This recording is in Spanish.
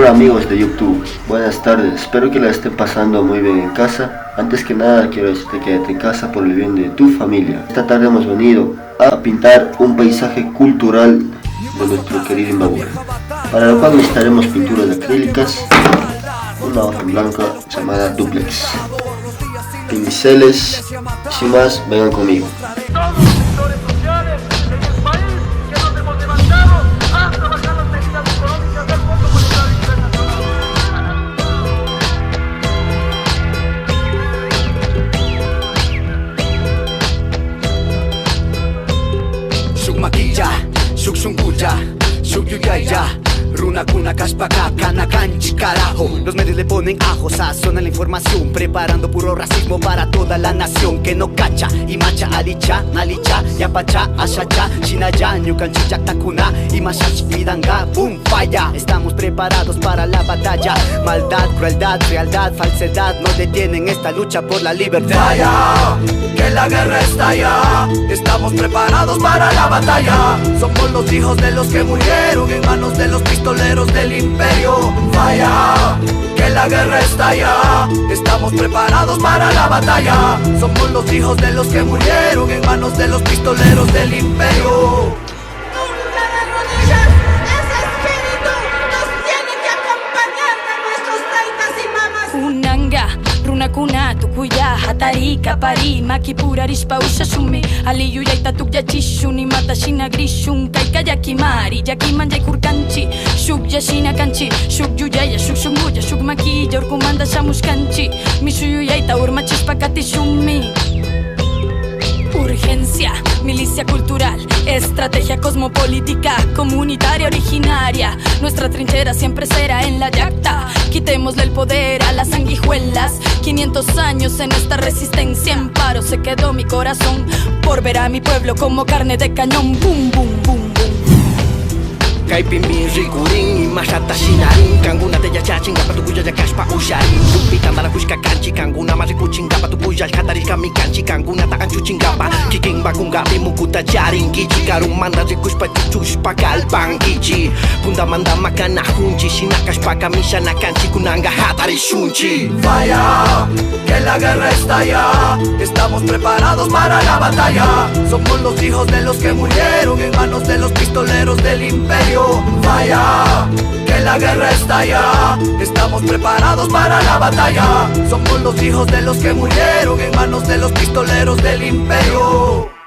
Hola amigos de YouTube, buenas tardes, espero que la estén pasando muy bien en casa. Antes que nada quiero decirte que quédate en casa por el bien de tu familia. Esta tarde hemos venido a pintar un paisaje cultural de nuestro querido Imbabura, para lo cual necesitaremos pinturas acrílicas, una hoja en blanca llamada duplex, pinceles. Sin más, vengan conmigo. Maquilla, shuk shunguya, shuk yuyaya, runa kuna kashpaka, kana kanchi carajo. Los medios le ponen ajo, sazonan la información, preparando puro racismo para toda la nación que no cacha. Y macha alicha, nalicha, yapacha, ashacha, shinaya, nyukanchi yaktakuna, y mashash vidanga, boom, falla. Estamos preparados para la batalla. Maldad, crueldad, realidad, falsedad no detienen esta lucha por la libertad. Falla, que la guerra está allá. Estamos preparados para la batalla. Somos los hijos de los que murieron en manos de los pistoleros del imperio. Falla, que la guerra está allá. Estamos preparados para la batalla. Somos los hijos de los que murieron en manos de los pistoleros del imperio. Kuna tukuya hatari kapari makipura rispa ushasumi aliyu yaita tukya chishuni mata shina grishun kaika yakimari yakiman yaikurkanchi shuk yashina kanchi shuk yuyaya shuk shunguya shuk maquilla urkumanda shamushkanchi mishuyu yaita urmachispa katishumi. Urgencia, milicia cultural, estrategia cosmopolítica, comunitaria originaria. Nuestra trinchera siempre será en la yacta. Quitémosle el poder a las sanguijuelas. 500 años en esta resistencia. En paro se quedó mi corazón por ver a mi pueblo como carne de cañón. Boom, boom, boom, boom. Kaipimbin rikurin, imashata shinarin. Kanguna te yachachin, gapa tukuya yakashpa usharin. Supitanda la kushka kanchi, kanguna marikuchin, gapa tukuya alkatarishka mi kanchi, kanguna ta anchuchin gapa. Kikin bakungapi mukuta charin, gichi karumanda rikushpa chuchushpa kalpan gichi. Punda manda makana hunchi, shinakashpa kamishana kanchi, kunanga hatari shunchi. Falla, que la guerra está allá. Estamos preparados para la batalla. Somos los hijos de los que murieron en manos de los pistoleros del imperio. Falla, que la guerra está allá. Estamos preparados para la batalla. Somos los hijos de los que murieron en manos de los pistoleros del imperio.